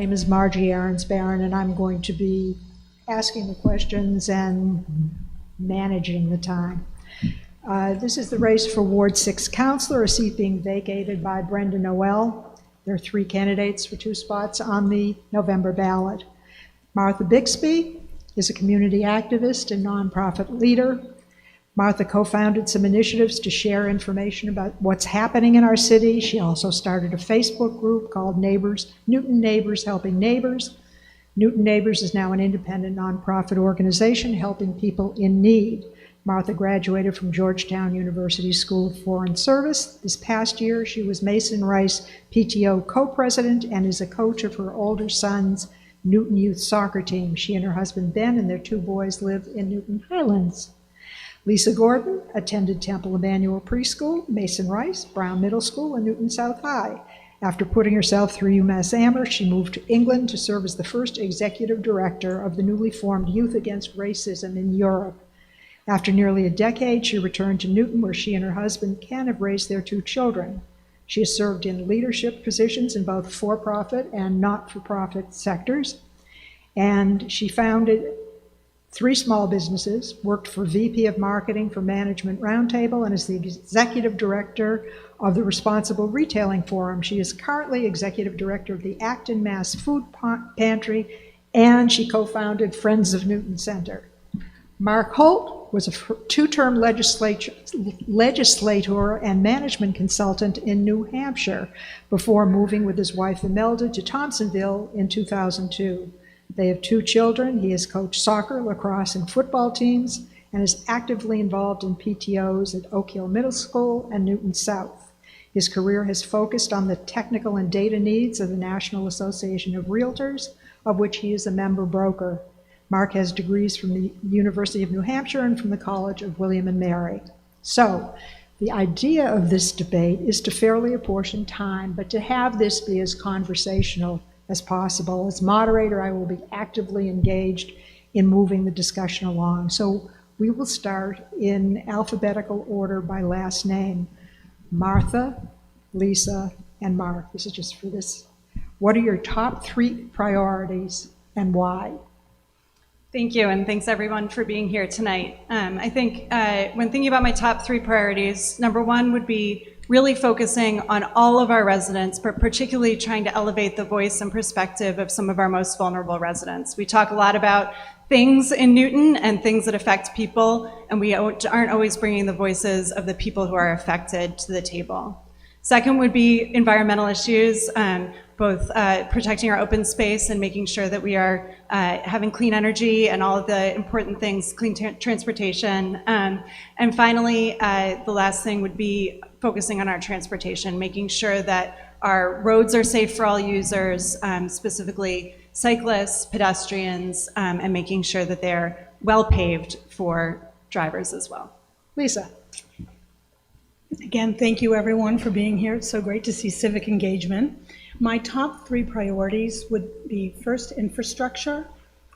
name is Marjorie Arons-Barron, and I'm going to be asking the questions and managing the time. This is the race for Ward 6 Councilor, a seat being vacated by Brenda Noel. There are 3 candidates for 2 spots on the November ballot. Martha Bixby is a community activist and nonprofit leader. Martha co-founded some initiatives to share information about what's happening in our city. She also started a Facebook group called Newton Neighbors Helping Neighbors. Newton Neighbors is now an independent nonprofit organization helping people in need. Martha graduated from Georgetown University School of Foreign Service. This past year, she was Mason Rice PTO co-president and is a coach of her older son's Newton Youth Soccer team. She and her husband, Ben, and their 2 boys live in Newton Highlands. Lisa Gordon attended Temple Emmanuel Preschool, Mason Rice, Brown Middle School, and Newton South High. After putting herself through UMass Amherst, she moved to England to serve as the first executive director of the newly formed Youth Against Racism in Europe. After nearly a decade, she returned to Newton, where she and her husband, Ken, have raised their 2 children. She has served in leadership positions in both for-profit and not-for-profit sectors, and she founded 3 small businesses, worked for VP of Marketing for Management Roundtable, and is the executive director of the Responsible Retailing Forum. She is currently executive director of the Acton Mass Food Pantry, and she co-founded Friends of Newton Center. Mark Holt was a 2-term legislator and management consultant in New Hampshire before moving with his wife Imelda to Thompsonville in 2002. They have 2 children. He has coached soccer, lacrosse, and football teams and is actively involved in PTOs at Oak Hill Middle School and Newton South. His career has focused on the technical and data needs of the National Association of Realtors, of which he is a member broker. Mark has degrees from the University of New Hampshire and from the College of William and Mary. So, the idea of this debate is to fairly apportion time, but to have this be as conversational as possible. As moderator, I will be actively engaged in moving the discussion along. So we will start in alphabetical order by last name. Martha, Lisa, and Mark. This is just for this. What are your top 3 priorities and why? Thank you, and thanks everyone for being here tonight. I think when thinking about my top 3 priorities, number 1 would be really focusing on all of our residents, but particularly trying to elevate the voice and perspective of some of our most vulnerable residents. We talk a lot about things in Newton and things that affect people, and we aren't always bringing the voices of the people who are affected to the table. Second would be environmental issues, both protecting our open space and making sure that we are having clean energy and all of the important things, clean transportation. And finally, the last thing would be focusing on our transportation, making sure that our roads are safe for all users, specifically cyclists, pedestrians, and making sure that they're well paved for drivers as well. Lisa. Again, thank you everyone for being here. It's so great to see civic engagement. My top 3 priorities would be first, infrastructure.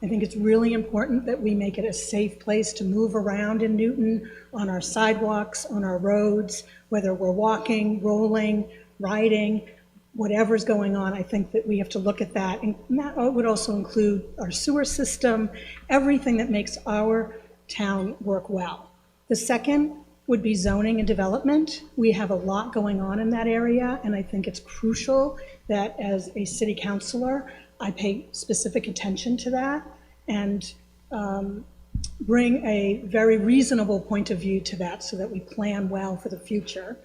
I think it's really important that we make it a safe place to move around in Newton, on our sidewalks, on our roads, whether we're walking, rolling, riding, whatever's going on. I think that we have to look at that. And that would also include our sewer system, everything that makes our town work well. The second would be zoning and development. We have a lot going on in that area, and I think it's crucial that as a city councilor, I pay specific attention to that and bring a very reasonable point of view to that so that we plan well for the future.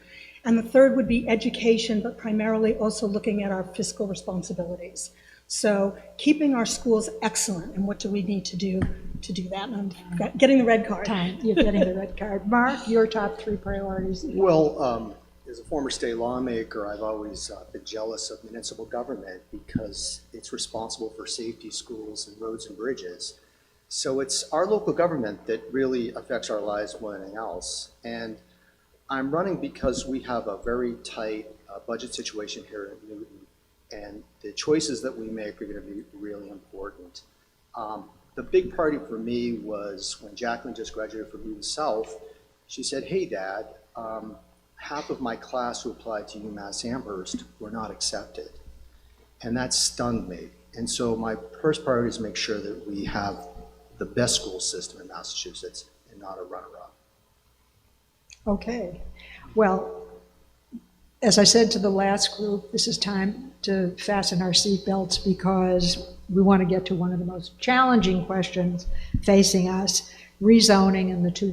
And the third would be education, but primarily also looking at our fiscal responsibilities. So keeping our schools excellent, and what do we need to do that? And I'm getting the red card. You're getting the red card. Mark, your top 3 priorities. Well, as a former state lawmaker, I've always been jealous of municipal government because it's responsible for safety, schools, and roads and bridges. So it's our local government that really affects our lives more than anything else. And I'm running because we have a very tight budget situation here in Newton, and the choices that we make are going to be really important. The big party for me was when Jacqueline just graduated from Newton South. She said, "Hey, Dad, half of my class who applied to UMass Amherst were not accepted." And that stunned me. And so my first priority is make sure that we have the best school system in Massachusetts and not a runner-up. Okay. Well, as I said to the last group, this is time to fasten our seatbelts because we want to get to one of the most challenging questions facing us, rezoning and the two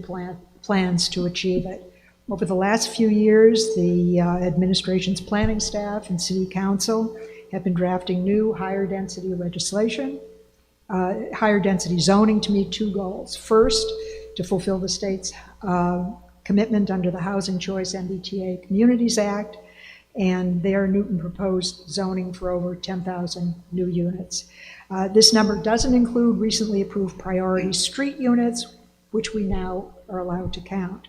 plans to achieve it. Over the last few years, the administration's planning staff and city council have been drafting new higher density legislation, higher density zoning to meet two goals. First, to fulfill the state's commitment under the Housing Choice MBTA Communities Act and their Newton proposed zoning for over 10,000 new units. This number doesn't include recently approved priority street units, which we now are allowed to count.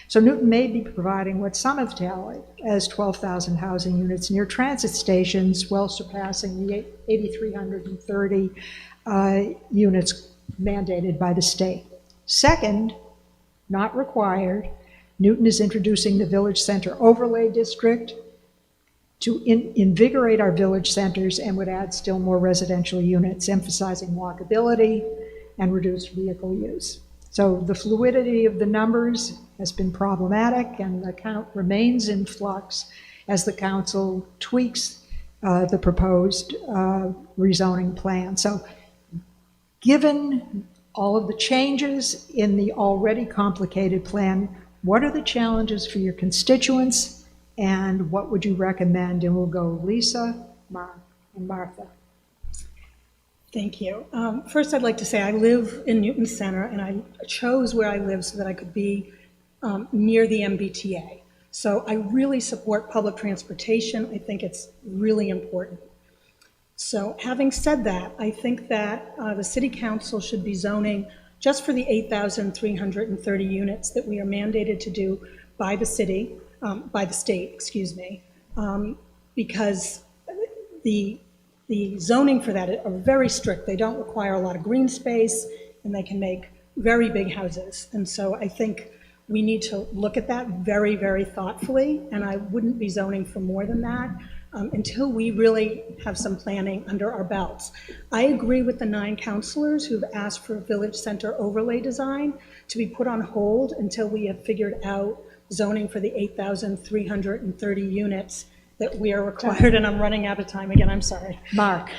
So Newton may be providing what some have tallied as 12,000 housing units near transit stations, well surpassing the 8,330 units mandated by the state. Second, not required, Newton is introducing the Village Center Overlay District to invigorate our village centers and would add still more residential units, emphasizing walkability and reduced vehicle use. So the fluidity of the numbers has been problematic, and the count remains in flux as the council tweaks the proposed rezoning plan. So given all of the changes in the already complicated plan, what are the challenges for your constituents, and what would you recommend? And we'll go Lisa, Mark, and Martha. Thank you. First, I'd like to say I live in Newton Center, and I chose where I live so that I could be near the MBTA. So I really support public transportation. I think it's really important. So having said that, I think that the City Council should be zoning just for the 8,330 units that we are mandated to do by the city, by the state, excuse me, because the zoning for that are very strict. They don't require a lot of green space, and they can make very big houses. And so I think we need to look at that very, very thoughtfully, and I wouldn't be zoning for more than that until we really have some planning under our belts. I agree with the 9 councilors who've asked for a village center overlay design to be put on hold until we have figured out zoning for the 8,330 units that we are required, and I'm running out of time again, I'm sorry. Mark.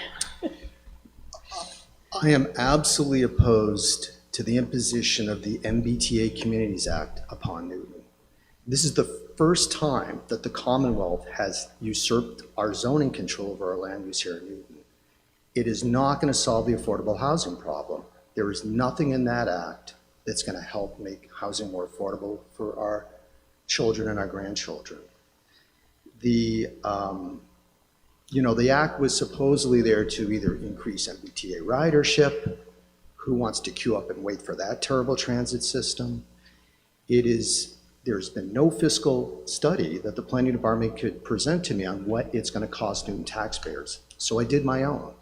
I am absolutely opposed to the imposition of the MBTA Communities Act upon Newton. This is the first time that the Commonwealth has usurped our zoning control over our land use here in Newton. It is not going to solve the affordable housing problem. There is nothing in that act that's going to help make housing more affordable for our children and our grandchildren. The act was supposedly there to either increase MBTA ridership. Who wants to queue up and wait for that terrible transit system? There's been no fiscal study that the planning department could present to me on what it's going to cost Newton taxpayers. So I did my own.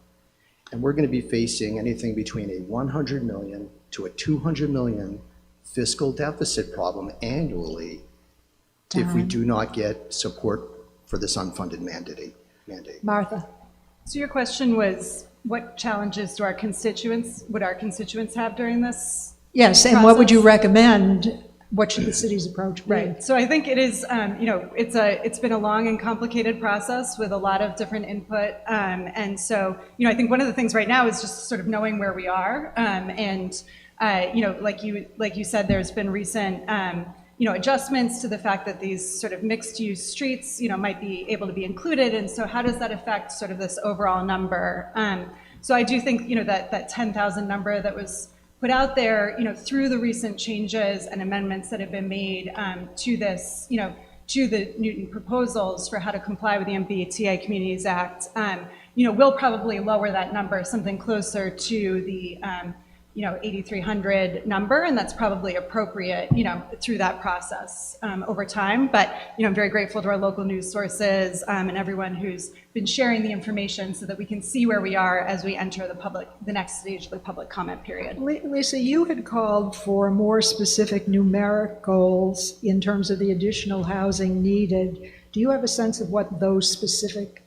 And we're going to be facing anything between a 100 million to a 200 million fiscal deficit problem annually if we do not get support for this unfunded mandate. Martha. So your question was, what challenges would our constituents have during this? Yes, and what would you recommend? What should the city's approach be? Right. So I think it is, it's been a long and complicated process with a lot of different input. And so, I think one of the things right now is just sort of knowing where we are. Like you said, there's been recent, adjustments to the fact that these sort of mixed-use streets, might be able to be included. And so how does that affect sort of this overall number? So I do think, that 10,000 number that was put out there, through the recent changes and amendments that have been made to this, to the Newton proposals for how to comply with the MBTA Communities Act, will probably lower that number, something closer to the 8,300 number, and that's probably appropriate, through that process over time. But, I'm very grateful to our local news sources and everyone who's been sharing the information so that we can see where we are as we enter the next stage of the public comment period. Lisa, you had called for more specific numeric goals in terms of the additional housing needed. Do you have a sense of what those specific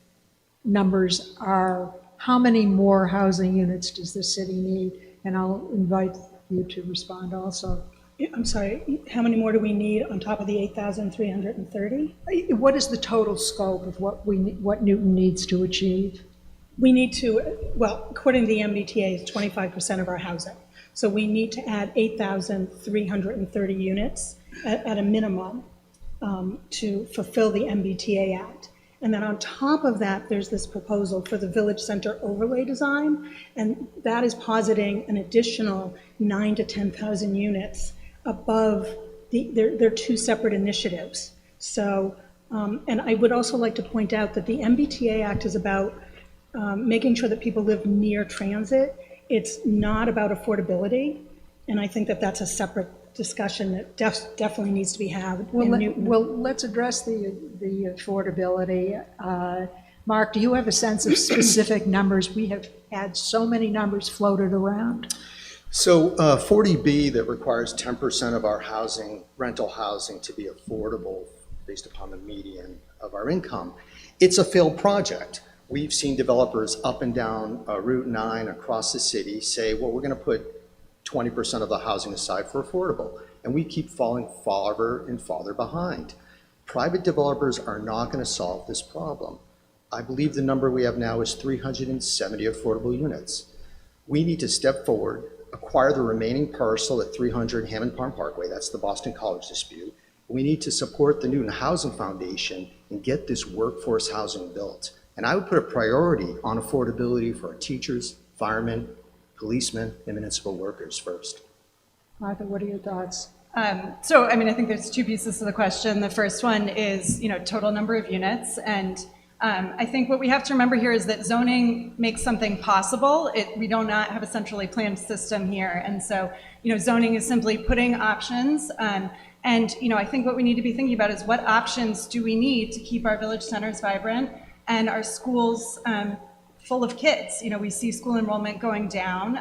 numbers are? how many more housing units does the city need? And I'll invite you to respond also. I'm sorry, how many more do we need on top of the 8,330? What is the total scope of what Newton needs to achieve? We need to, well, according to the MBTA, it's 25% of our housing. So we need to add 8,330 units at a minimum to fulfill the MBTA Act. And then on top of that, there's this proposal for the Village Center overlay design, and that is positing an additional 9,000 to 10,000 units above they're two separate initiatives. So, and I would also like to point out that the MBTA Act is about making sure that people live near transit. It's not about affordability, and I think that that's a separate discussion that definitely needs to be had in Newton. Well, let's address the affordability. Mark, do you have a sense of specific numbers? We have had so many numbers floated around. So 40B that requires 10% of our housing, rental housing, to be affordable based upon the median of our income, it's a failed project. We've seen developers up and down Route 9 across the city say, well, we're going to put 20% of the housing aside for affordable. And we keep falling farther and farther behind. Private developers are not going to solve this problem. I believe the number we have now is 370 affordable units. We need to step forward, acquire the remaining parcel at 300 Hammond Farm Parkway, that's the Boston College dispute. We need to support the Newton Housing Foundation and get this workforce housing built. And I would put a priority on affordability for our teachers, firemen, policemen, and municipal workers first. Martha, what are your thoughts? So, I mean, I think there's two pieces to the question. The first one is, total number of units. And I think what we have to remember here is that zoning makes something possible. We do not have a centrally planned system here. And so, zoning is simply putting options. And, I think what we need to be thinking about is what options do we need to keep our village centers vibrant and our schools full of kids. We see school enrollment going down.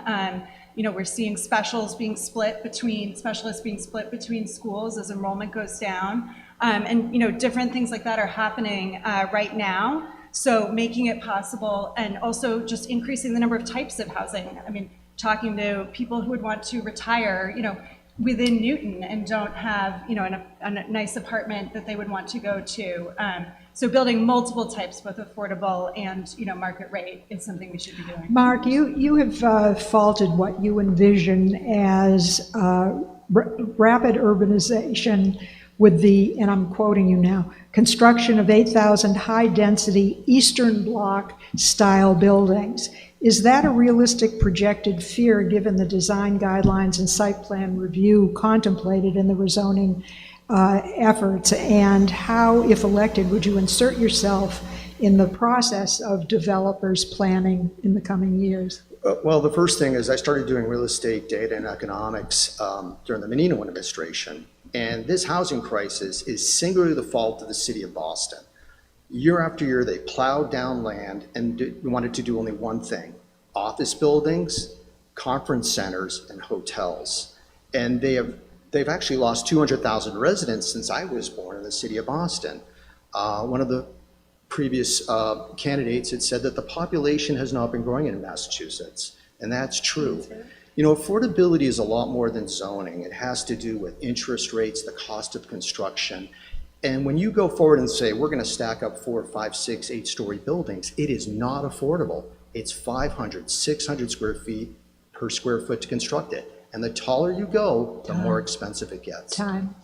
We're seeing specialists being split between schools as enrollment goes down. And different things like that are happening right now. So making it possible, and also just increasing the number of types of housing. I mean, talking to people who would want to retire, within Newton and don't have, a nice apartment that they would want to go to. So building multiple types, both affordable and, market rate, is something we should be doing. Mark, you have faulted what you envision as rapid urbanization with the, and I'm quoting you now, construction of 8,000 high-density Eastern Bloc style buildings. Is that a realistic projected fear given the design guidelines and site plan review contemplated in the rezoning efforts? And how, if elected, would you insert yourself in the process of developers planning in the coming years? Well, the first thing is I started doing real estate data and economics during the Menino administration. And this housing crisis is singularly the fault of the city of Boston. Year after year, they plowed down land and wanted to do only one thing: office buildings, conference centers, and hotels. And they've actually lost 200,000 residents since I was born in the city of Boston. One of the previous candidates had said that the population has not been growing in Massachusetts, and that's true. Affordability is a lot more than zoning. It has to do with interest rates, the cost of construction. And when you go forward and say, we're going to stack up 4, 5, 6, 8-story buildings, it is not affordable. It's 500, 600 square feet per square foot to construct it. And the taller you go, the more expensive it gets. Time.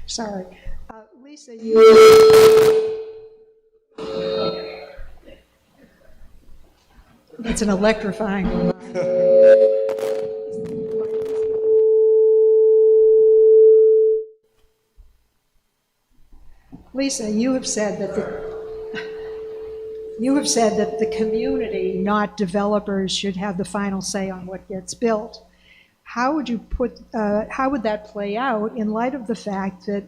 Sorry. Lisa, That's an electrifying reminder. Lisa, you have said that the community, not developers, should have the final say on what gets built. How would that play out in light of the fact that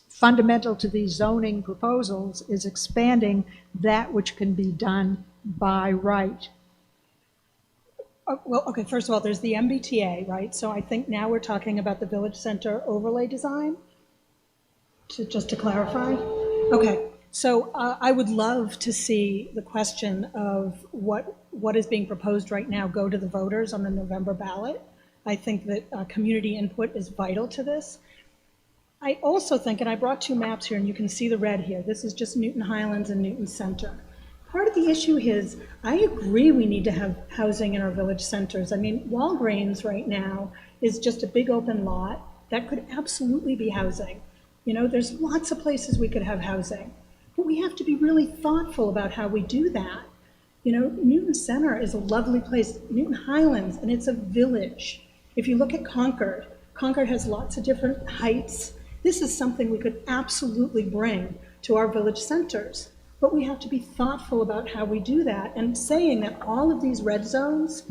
fundamental to these zoning proposals is expanding that which can be done by right? Well, okay, first of all, there's the MBTA, right? So I think now we're talking about the Village Center overlay design, just to clarify. Okay, So I would love to see the question of what is being proposed right now go to the voters on the November ballot. I think that community input is vital to this. I also think, and I brought two maps here, and you can see the red here. This is just Newton Highlands and Newton Center. Part of the issue is, I agree we need to have housing in our village centers. I mean, Walgreens right now is just a big open lot. That could absolutely be housing. You know, there's lots of places we could have housing. But we have to be really thoughtful about how we do that. You know, Newton Center is a lovely place, Newton Highlands, and it's a village. If you look at Concord, Concord has lots of different heights. This is something we could absolutely bring to our village centers. But we have to be thoughtful about how we do that, and saying that all of these red zones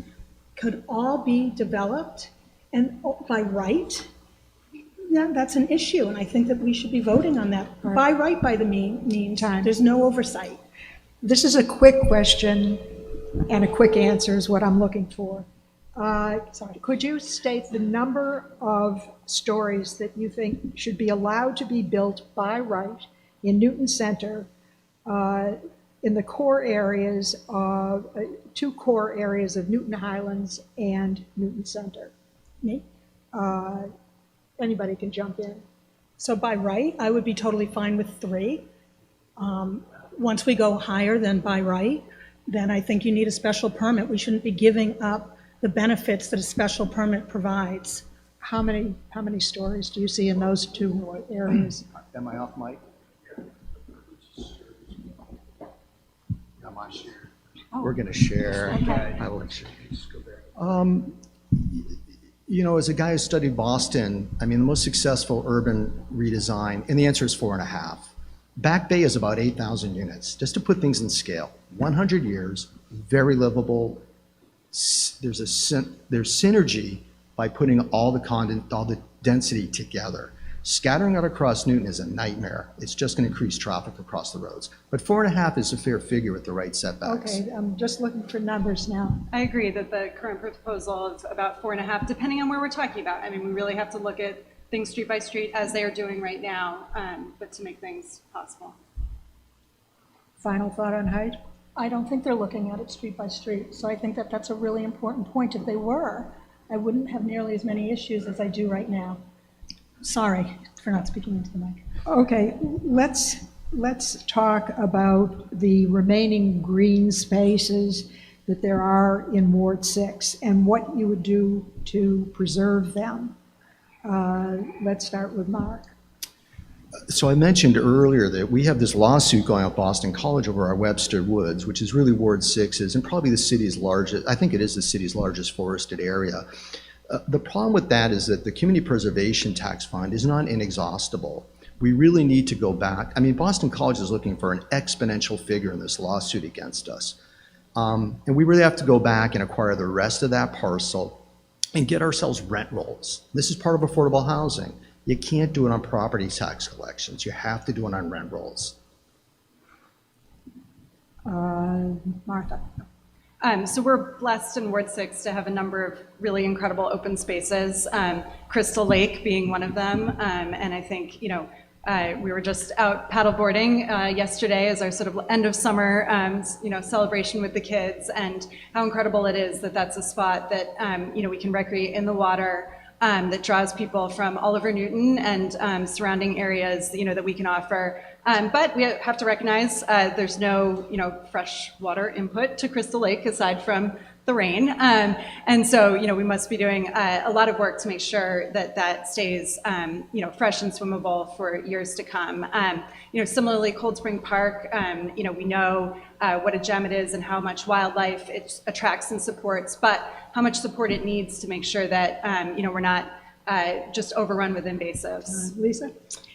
could all be developed and by right, that's an issue, and I think that we should be voting on that. Right. By right, by the means, Time. there's no oversight. This is a quick question, and a quick answer is what I'm looking for. Sorry. Could you state the number of stories that you think should be allowed to be built by right in Newton Center, in the core areas of, two core areas of Newton Highlands and Newton Center? Me? Anybody can jump in. So by right, I would be totally fine with 3. Once we go higher than by right, then I think you need a special permit. We shouldn't be giving up the benefits that a special permit provides. How many stories do you see in those two areas? Am I off mic? Am I share? We're going to share. Okay. I will share. You know, as a guy who studied Boston, I mean, the most successful urban redesign, and the answer is 4.5. Back Bay is about 8,000 units. Just to put things in scale, 100 years, very livable. There's synergy by putting all the density together. Scattering out across Newton is a nightmare. It's just going to increase traffic across the roads. But 4.5 is a fair figure with the right setbacks. Okay, I'm just looking for numbers now. I agree that the current proposal of about 4.5, depending on where we're talking about. I mean, we really have to look at things street by street as they are doing right now, but to make things possible. Final thought on height? I don't think they're looking at it street by street, so I think that that's a really important point. If they were, I wouldn't have nearly as many issues as I do right now. Sorry for not speaking into the mic. Okay, let's talk about the remaining green spaces that there are in Ward 6 and what you would do to preserve them. Let's start with Mark. So I mentioned earlier that we have this lawsuit going at Boston College over our Webster Woods, which is really Ward 6's and probably the city's largest, I think it is the city's largest forested area. The problem with that is that the Community Preservation Tax Fund is not inexhaustible. We really need to go back. I mean, Boston College is looking for an exponential figure in this lawsuit against us. And we really have to go back and acquire the rest of that parcel and get ourselves rent rolls. This is part of affordable housing. You can't do it on property tax collections. You have to do it on rent rolls. Martha. So we're blessed in Ward 6 to have a number of really incredible open spaces, Crystal Lake being one of them. And I think, you know, we were just out paddleboarding yesterday as our sort of end of summer, you know, celebration with the kids, and how incredible it is that that's a spot that, you know, we can recreate in the water, that draws people from all over Newton and surrounding areas, you know, that we can offer. But we have to recognize there's no, you know, fresh water input to Crystal Lake aside from the rain. And so, you know, we must be doing a lot of work to make sure that that stays, you know, fresh and swimmable for years to come. You know, similarly, Cold Spring Park, you know, we know what a gem it is and how much wildlife it attracts and supports, but how much support it needs to make sure that, you know, we're not just overrun with invasives. Lisa?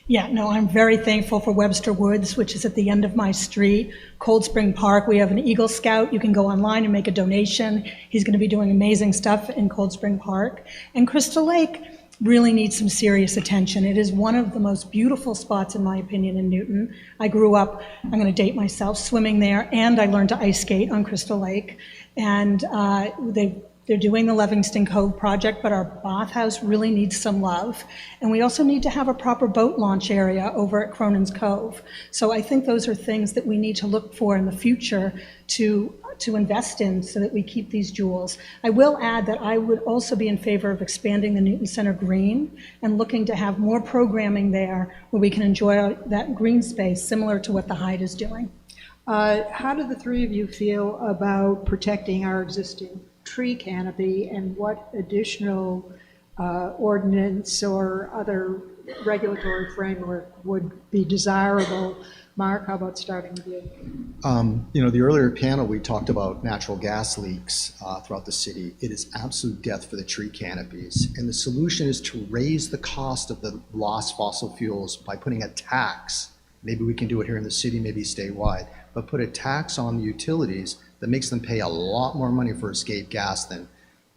Yeah, no, I'm very thankful for Webster Woods, which is at the end of my street. Cold Spring Park, we have an Eagle Scout. You can go online and make a donation. He's going to be doing amazing stuff in Cold Spring Park. And Crystal Lake really needs some serious attention. It is one of the most beautiful spots, in my opinion, in Newton. I grew up, I'm going to date myself, swimming there, and I learned to ice skate on Crystal Lake. And they've They're doing the Livingston Cove project, but our bathhouse really needs some love. And we also need to have a proper boat launch area over at Cronin's Cove. So I think those are things that we need to look for in the future to invest in so that we keep these jewels. I will add that I would also be in favor of expanding the Newton Center Green and looking to have more programming there where we can enjoy that green space similar to what the Hyde is doing. How do the three of you feel about protecting our existing tree canopy, and what additional ordinance or other regulatory framework would be desirable? Mark, how about starting with you? The earlier panel, we talked about natural gas leaks throughout the city. It is absolute death for the tree canopies. And the solution is to raise the cost of the lost fossil fuels by putting a tax. Maybe we can do it here in the city, maybe statewide, but put a tax on the utilities that makes them pay a lot more money for escape gas than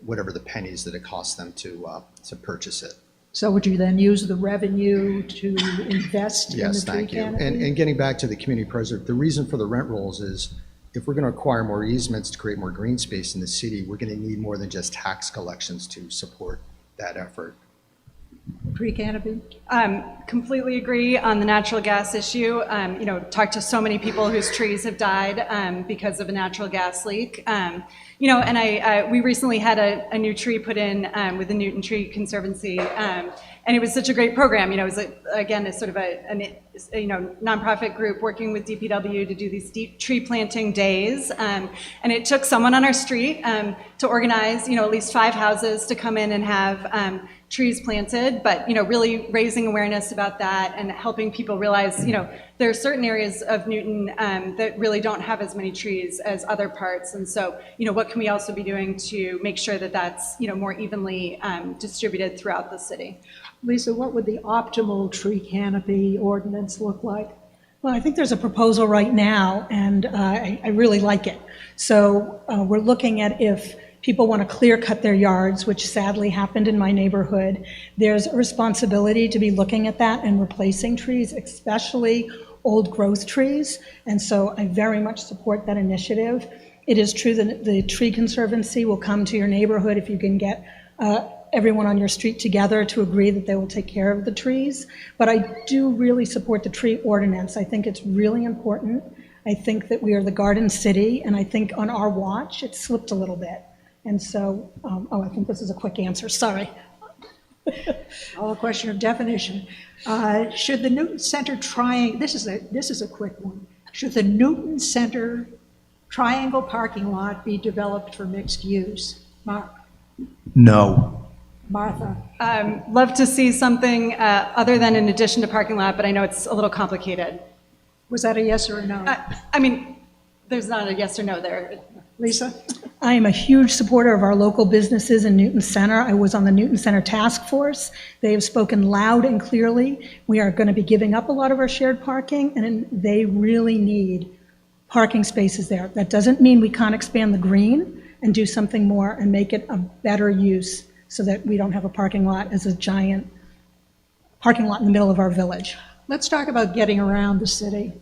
whatever the pennies that it costs them to purchase it. So would you then use the revenue to invest in the Yes, tree thank you. canopy? And getting back to the community preserve, the reason for the rent rolls is if we're going to acquire more easements to create more green space in the city, we're going to need more than just tax collections to support that effort. Tree canopy? Completely agree on the natural gas issue. Talked to so many people whose trees have died because of a natural gas leak. And we recently had a new tree put in with the Newton Tree Conservancy, and it was such a great program. It was again a sort of a nonprofit group working with DPW to do these deep tree planting days, and it took someone on our street to organize at least 5 houses to come in and have trees planted, but really raising awareness about that and helping people realize there are certain areas of Newton that really don't have as many trees as other parts, and so what can we also be doing to make sure that that's more evenly distributed throughout the city? Lisa, what would the optimal tree canopy ordinance look like? Well, I think there's a proposal right now, and I really like it. So we're looking at if people want to clear cut their yards, which sadly happened in my neighborhood. There's a responsibility to be looking at that and replacing trees, especially old growth trees. And so I very much support that initiative. It is true that the Tree Conservancy will come to your neighborhood if you can get everyone on your street together to agree that they will take care of the trees. But I do really support the tree ordinance. I think it's really important. I think that we are the garden city, and I think on our watch, it slipped a little bit. And so, I think this is a quick answer, sorry. All a question of definition. Should the Newton Center triangle, this is a quick one. Should the Newton Center triangle parking lot be developed for mixed use? Mark? No. Martha? Love to see something other than in addition to parking lot, but I know it's a little complicated. Was that a yes or a no? There's not a yes or no there. Lisa? I am a huge supporter of our local businesses in Newton Center. I was on the Newton Center Task Force. They have spoken loud and clearly. We are going to be giving up a lot of our shared parking, and they really need parking spaces there. That doesn't mean we can't expand the green and do something more and make it a better use so that we don't have a parking lot as a giant parking lot in the middle of our village. Let's talk about getting around the city.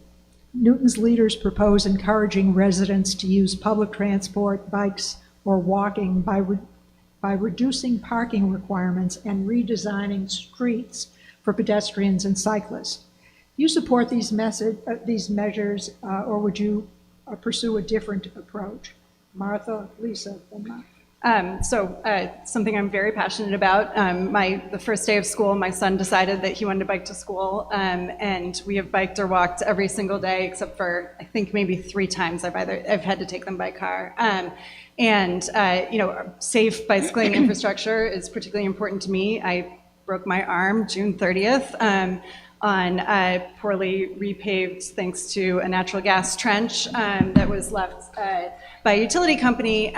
Newton's leaders propose encouraging residents to use public transport, bikes, or walking by reducing parking requirements and redesigning streets for pedestrians and cyclists. Do you support these measures, or would you pursue a different approach? Martha, Lisa, and Mark. Something I'm very passionate about. The first day of school, my son decided that he wanted to bike to school, and we have biked or walked every single day, except for I think maybe 3 times I've had to take them by car. Safe bicycling infrastructure is particularly important to me. I broke my arm June 30th on poorly repaved thanks to a natural gas trench that was left by a utility company.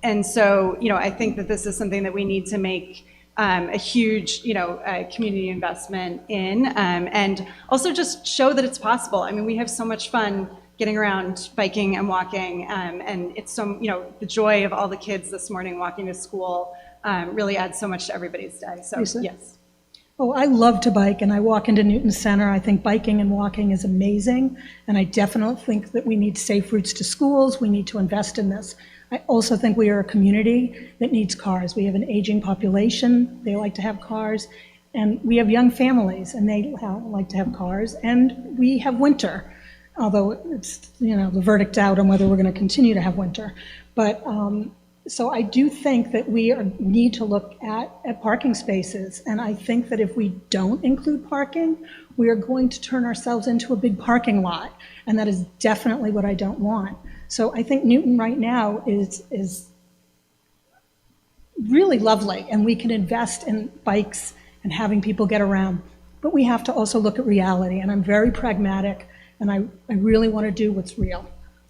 And so, I think that this is something that we need to make a huge, community investment in, and also just show that it's possible. I mean, we have so much fun getting around biking and walking, and it's so, the joy of all the kids this morning walking to school really adds so much to everybody's day. So, Lisa? Yes. Oh, I love to bike, and I walk into Newton Center. I think biking and walking is amazing, and I definitely think that we need safe routes to schools. We need to invest in this. I also think we are a community that needs cars. We have an aging population, they like to have cars, and we have young families, and they like to have cars, and we have winter, although it's, the verdict's out on whether we're going to continue to have winter. But so I do think that we need to look at parking spaces, and I think that if we don't include parking, we are going to turn ourselves into a big parking lot, and that is definitely what I don't want. So I think Newton right now is really lovely, and we can invest in bikes and having people get around, but we have to also look at reality, and I'm very pragmatic, and I really want to do what's real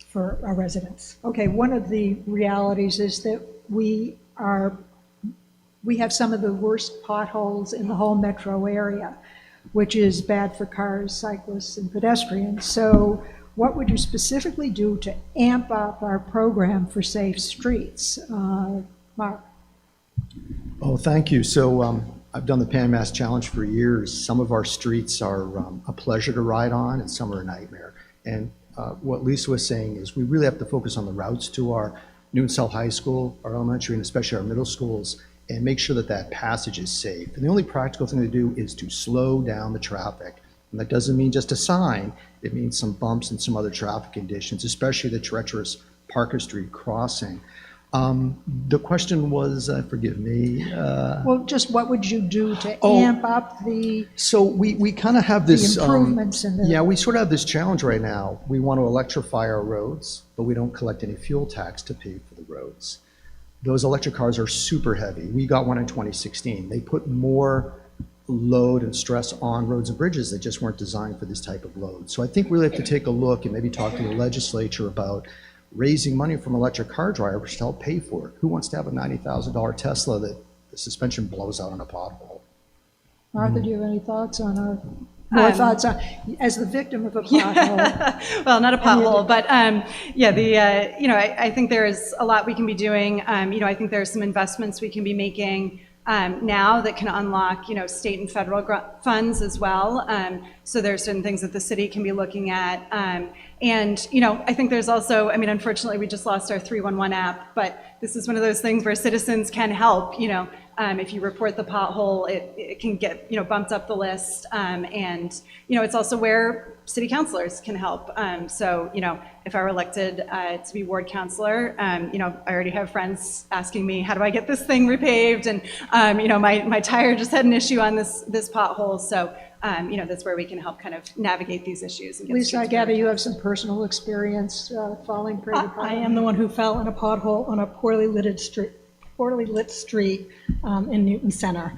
for our residents. Okay, one of the realities is that we have some of the worst potholes in the whole metro area, which is bad for cars, cyclists, and pedestrians. So what would you specifically do to amp up our program for safe streets? Mark? Oh, thank you. So I've done the Pan Mass Challenge for years. Some of our streets are a pleasure to ride on, and some are a nightmare. And what Lisa was saying is we really have to focus on the routes to our Newton South High School, our elementary, and especially our middle schools, and make sure that that passage is safe. And the only practical thing to do is to slow down the traffic. And that doesn't mean just a sign. It means some bumps and some other traffic conditions, especially the treacherous Parker Street crossing. The question was, forgive me. Well, just what would you do to amp up the So we kind of have this improvements in the... Yeah, we sort of have this challenge right now. We want to electrify our roads, but we don't collect any fuel tax to pay for the roads. Those electric cars are super heavy. We got one in 2016. They put more load and stress on roads and bridges that just weren't designed for this type of load. So I think we really have to take a look and maybe talk to the legislature about raising money from electric car drivers to help pay for it. Who wants to have a $90,000 Tesla that the suspension blows out on a pothole? Martha, do you have any thoughts on more thoughts on, as the victim of a pothole? Well, not a pothole, but I think there is a lot we can be doing. I think there are some investments we can be making now that can unlock, state and federal funds as well. So there's certain things that the city can be looking at. And, I think there's also, unfortunately, we just lost our 311 app, but this is one of those things where citizens can help, if you report the pothole, it can get, bumped up the list. And, it's also where city councilors can help. So, if I were elected to be ward councilor, I already have friends asking me, how do I get this thing repaved? And, my tire just had an issue on this pothole. So, that's where we can help kind of navigate these issues. And get Lisa, I gather you have some personal experience falling prey to potholes. I am the one who fell in a pothole on a poorly lit street in Newton Center.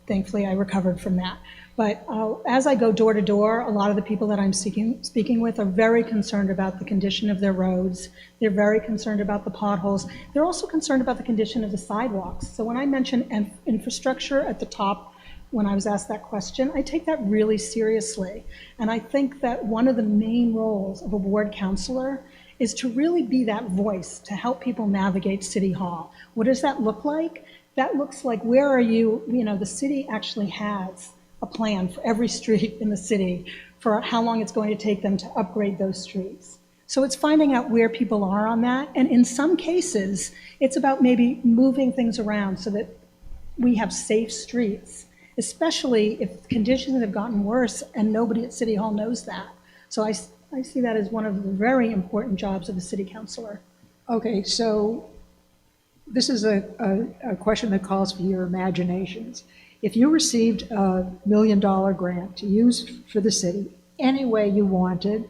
Thankfully, I recovered from that. But as I go door to door, a lot of the people that I'm speaking with are very concerned about the condition of their roads. They're very concerned about the potholes. They're also concerned about the condition of the sidewalks. So when I mention infrastructure at the top, when I was asked that question, I take that really seriously. And I think that one of the main roles of a ward councilor is to really be that voice to help people navigate City Hall. What does that look like? That looks like, where are you? The city actually has a plan for every street in the city for how long it's going to take them to upgrade those streets. So it's finding out where people are on that. And in some cases, it's about maybe moving things around so that we have safe streets, especially if conditions have gotten worse and nobody at City Hall knows that. So I see that as one of the very important jobs of a city councilor. Okay, so this is a question that calls for your imaginations. If you received a $1 million grant to use for the city any way you wanted,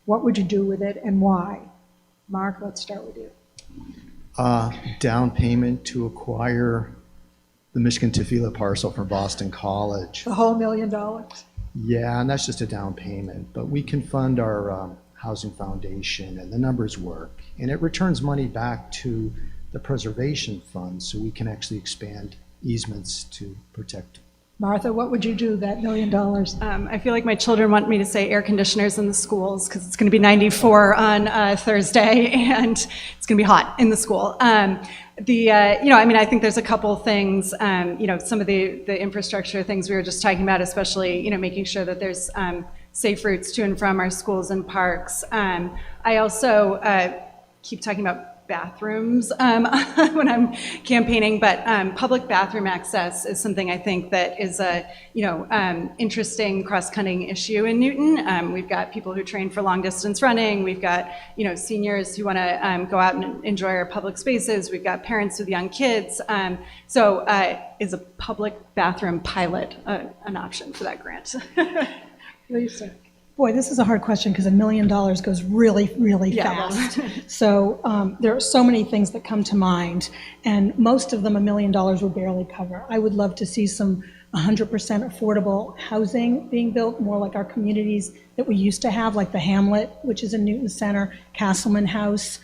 what would you do with it and why? Mark, let's start with you. Down payment to acquire the Michigan Tefila parcel from Boston College. The whole $1 million? Yeah, and that's just a down payment, but we can fund our housing foundation, and the numbers work, and it returns money back to the preservation fund so we can actually expand easements to protect. Martha, what would you do with that $1 million? I feel like my children want me to say air conditioners in the schools because it's going to be 94 on Thursday and it's going to be hot in the school. I think there's a couple things, some of the infrastructure things we were just talking about, especially, making sure that there's safe routes to and from our schools and parks. I also keep talking about bathrooms when I'm campaigning, but public bathroom access is something I think that is a interesting cross-cutting issue in Newton. We've got people who train for long distance running. We've got seniors who want to go out and enjoy our public spaces. We've got parents with young kids. So is a public bathroom pilot an option for that grant? Lisa? Boy, this is a hard question because $1 million goes really, really fast. So there are so many things that come to mind, and most of them $1 million would barely cover. I would love to see some 100% affordable housing being built, more like our communities that we used to have, like the Hamlet, which is in Newton Center, Castleman House.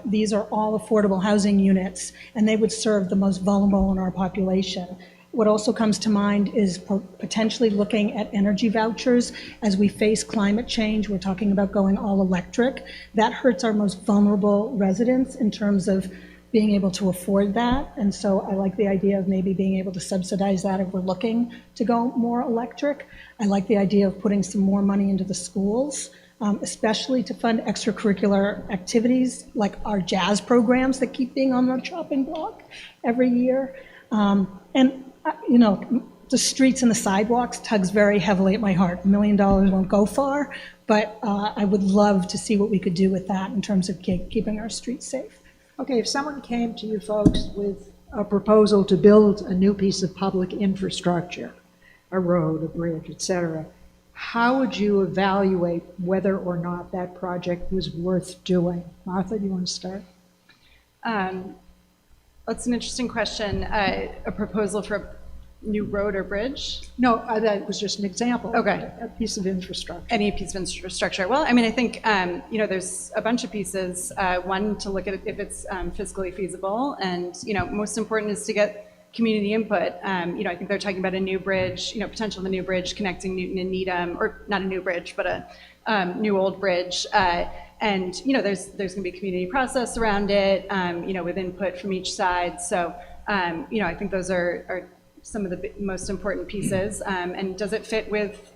These are all affordable housing units, and they would serve the most vulnerable in our population. What also comes to mind is potentially looking at energy vouchers as we face climate change. We're talking about going all electric. That hurts our most vulnerable residents in terms of being able to afford that. And so I like the idea of maybe being able to subsidize that if we're looking to go more electric. I like the idea of putting some more money into the schools, especially to fund extracurricular activities like our jazz programs that keep being on the chopping block every year. The streets and the sidewalks tugs very heavily at my heart. $1 million won't go far, but I would love to see what we could do with that in terms of keeping our streets safe. Okay, if someone came to you folks with a proposal to build a new piece of public infrastructure, a road, a bridge, et cetera, how would you evaluate whether or not that project was worth doing? Martha, do you want to start? That's an interesting question. A proposal for a new road or bridge? No, that was just an example. Okay. A piece of infrastructure. Any piece of infrastructure. Well, I mean, I think, there's a bunch of pieces. One, to look at if it's fiscally feasible. And, most important is to get community input. I think they're talking about a new bridge, potential of a new bridge connecting Newton and Needham, or not a new bridge, but a new old bridge. And there's going to be a community process around it, with input from each side. So, I think those are some of the most important pieces. And does it fit with,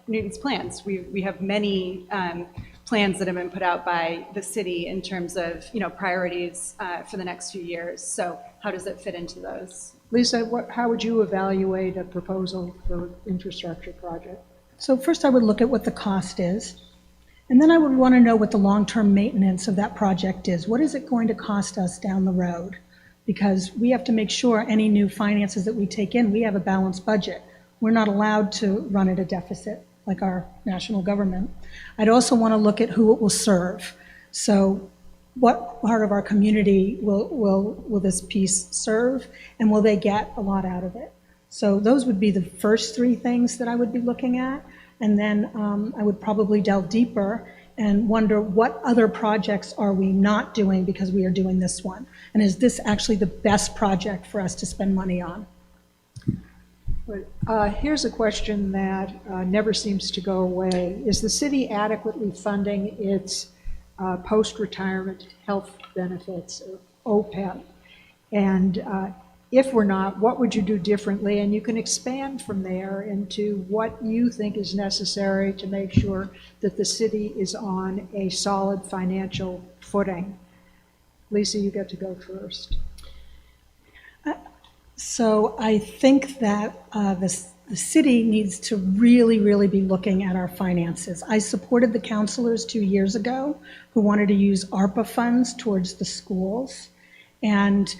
Newton's plans? We have many plans that have been put out by the city in terms of, priorities for the next few years. So how does it fit into those? Lisa, how would you evaluate a proposal for infrastructure project? So first I would look at what the cost is. And then I would want to know what the long-term maintenance of that project is. What is it going to cost us down the road? Because we have to make sure any new finances that we take in, we have a balanced budget. We're not allowed to run at a deficit like our national government. I'd also want to look at who it will serve. So what part of our community will this piece serve, and will they get a lot out of it? So those would be the first three things that I would be looking at. And then I would probably delve deeper and wonder what other projects are we not doing because we are doing this one? And is this actually the best project for us to spend money on? Here's a question that never seems to go away. Is the city adequately funding its post-retirement health benefits, or OPEB? And if we're not, what would you do differently? And you can expand from there into what you think is necessary to make sure that the city is on a solid financial footing. Lisa, you get to go first. So I think that the city needs to really, really be looking at our finances. I supported the counselors 2 years ago who wanted to use ARPA funds towards the schools. And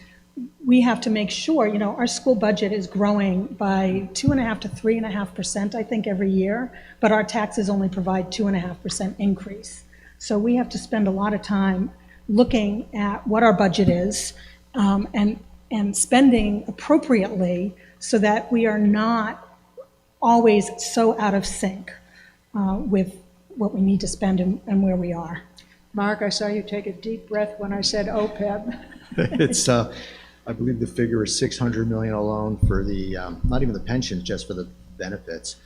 we have to make sure, our school budget is growing by 2.5% to 3.5%, I think, every year, but our taxes only provide 2.5% increase. So we have to spend a lot of time looking at what our budget is and spending appropriately so that we are not always so out of sync with what we need to spend and where we are. Mark, I saw you take a deep breath when I said OPEB. It's, I believe the figure is $600 million alone for the, not even the pensions, just for the benefits.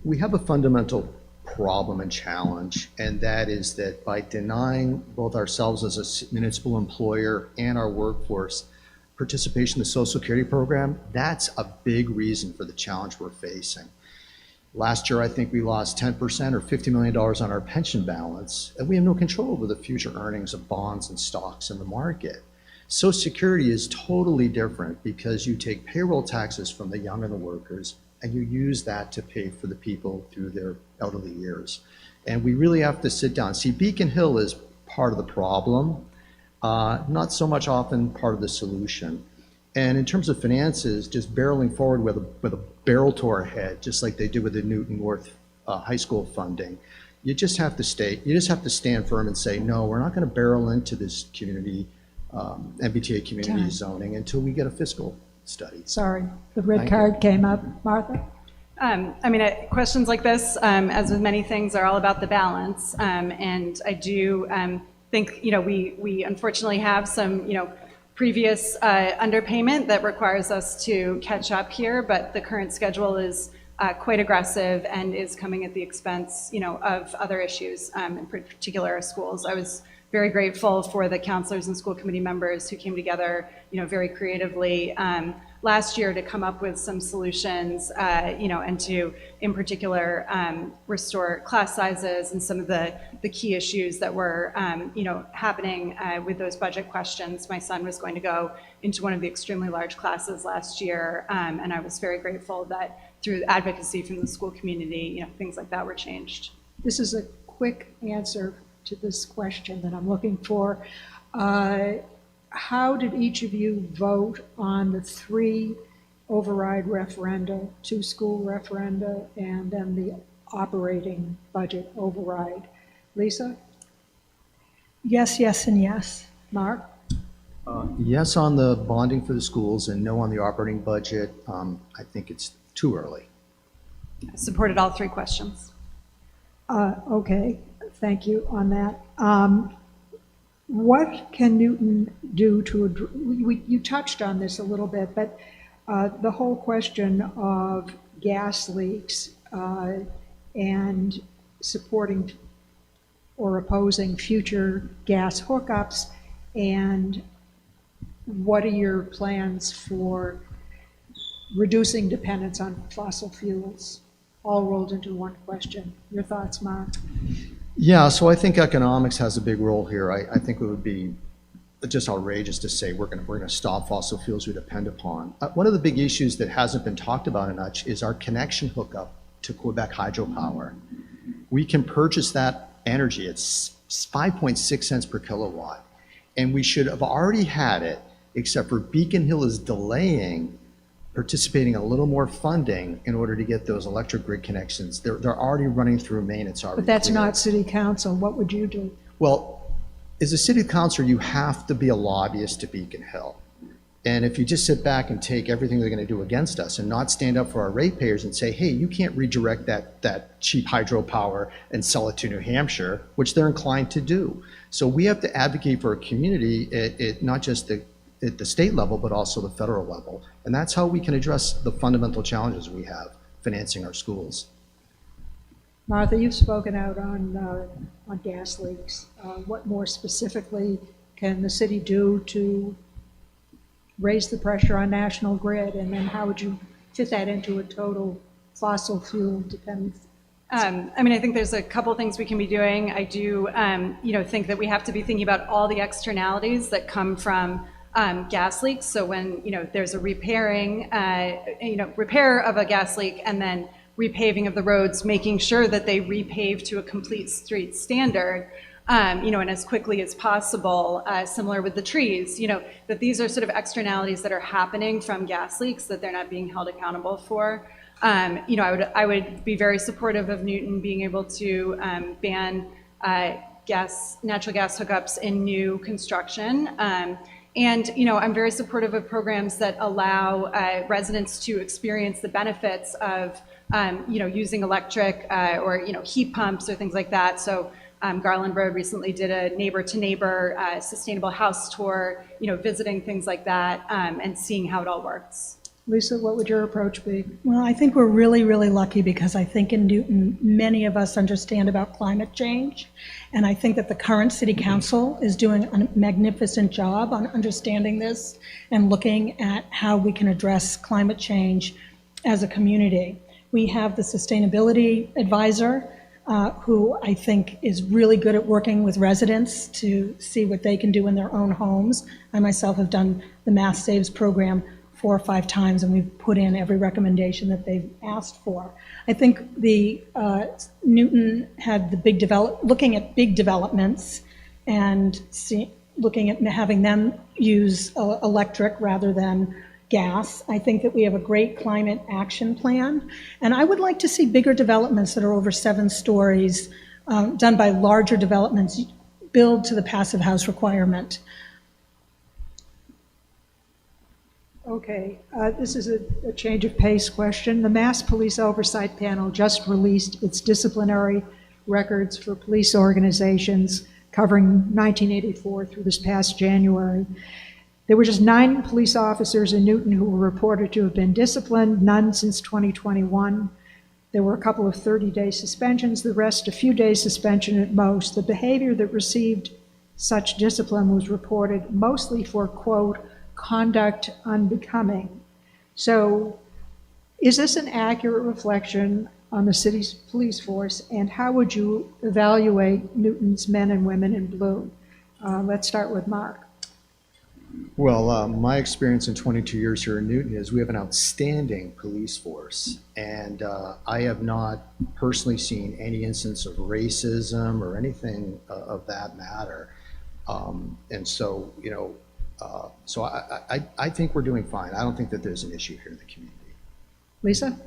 We have a fundamental problem and challenge, and that is that by denying both ourselves as a municipal employer and our workforce participation in the Social Security program, that's a big reason for the challenge we're facing. Last year, I think we lost 10% or $50 million on our pension balance, and we have no control over the future earnings of bonds and stocks in the market. Social Security is totally different because you take payroll taxes from the young and the workers, and you use that to pay for the people through their elderly years. And we really have to sit down. See, Beacon Hill is part of the problem, not so much often part of the solution. And in terms of finances, just barreling forward with a barrel to our head, just like they did with the Newton North High School funding, you just have to stand firm and say, no, we're not going to barrel into this community, MBTA community zoning until we get a fiscal study. Sorry, the red card came up. Martha? Questions like this, as with many things, are all about the balance. And I do think, we unfortunately have some, previous underpayment that requires us to catch up here, but the current schedule is quite aggressive and is coming at the expense, of other issues, in particular schools. I was very grateful for the counselors and school committee members who came together, very creatively last year to come up with some solutions, and to, in particular, restore class sizes and some of the key issues that were, happening with those budget questions. My son was going to go into one of the extremely large classes last year, and I was very grateful that through advocacy from the school community, things like that were changed. This is a quick answer to this question that I'm looking for. How did each of you vote on the 3 override referenda, 2 school referenda, and then the operating budget override? Lisa? Yes, yes, and yes. Mark? Yes on the bonding for the schools and no on the operating budget. I think it's too early. I supported all 3 questions. Okay, thank you on that. What can Newton do to, you touched on this a little bit, but the whole question of gas leaks and supporting or opposing future gas hookups, and what are your plans for reducing dependence on fossil fuels? All rolled into one question. Your thoughts, Mark? Yeah, so I think economics has a big role here. I think it would be just outrageous to say we're going to stop fossil fuels we depend upon. One of the big issues that hasn't been talked about enough is our connection hookup to Quebec hydropower. We can purchase that energy at 5.6 cents per kilowatt, and we should have already had it, except for Beacon Hill is delaying participating in a little more funding in order to get those electric grid connections. They're already running through Maine. It's already But that's clear. not city council. What would you do? Well, as a city councilor, you have to be a lobbyist to Beacon Hill. And if you just sit back and take everything they're going to do against us and not stand up for our ratepayers and say, hey, you can't redirect that cheap hydropower and sell it to New Hampshire, which they're inclined to do. So we have to advocate for a community at not just at the state level, but also the federal level. And that's how we can address the fundamental challenges we have financing our schools. Martha, you've spoken out on gas leaks. What more specifically can the city do to raise the pressure on National Grid? And then how would you fit that into a total fossil fuel dependence? I think there's a couple things we can be doing. I do, think that we have to be thinking about all the externalities that come from gas leaks. So when, there's a repair of a gas leak and then repaving of the roads, making sure that they repave to a complete street standard, and as quickly as possible, similar with the trees, that these are sort of externalities that are happening from gas leaks that they're not being held accountable for. I would be very supportive of Newton being able to ban natural gas hookups in new construction. And I'm very supportive of programs that allow residents to experience the benefits of, using electric or, heat pumps or things like that. So Garland Road recently did a neighbor-to-neighbor sustainable house tour, visiting things like that and seeing how it all works. Lisa, what would your approach be? Well, I think we're really, really lucky because I think in Newton, many of us understand about climate change. And I think that the current city council is doing a magnificent job on understanding this and looking at how we can address climate change as a community. We have the sustainability advisor, who I think is really good at working with residents to see what they can do in their own homes. I myself have done the Mass Saves program 4 or 5 times, and we've put in every recommendation that they've asked for. I think the Newton had the looking at big developments and looking at having them use electric rather than gas. I think that we have a great climate action plan, and I would like to see bigger developments that are over 7 stories, done by larger developments, build to the passive house requirement. Okay, this is a change of pace question. The Mass Police Oversight Panel just released its disciplinary records for police organizations covering 1984 through this past January. There were just 9 police officers in Newton who were reported to have been disciplined, none since 2021. There were a couple of 30-day suspensions, the rest a few days suspension at most. The behavior that received such discipline was reported mostly for, quote, conduct unbecoming. So is this an accurate reflection on the city's police force, and how would you evaluate Newton's men and women in blue? Let's start with Mark. Well, my experience in 22 years here in Newton is we have an outstanding police force, and I have not personally seen any instance of racism or anything of that matter. And so, you know, so I think we're doing fine. I don't think that there's an issue here in the community. Lisa?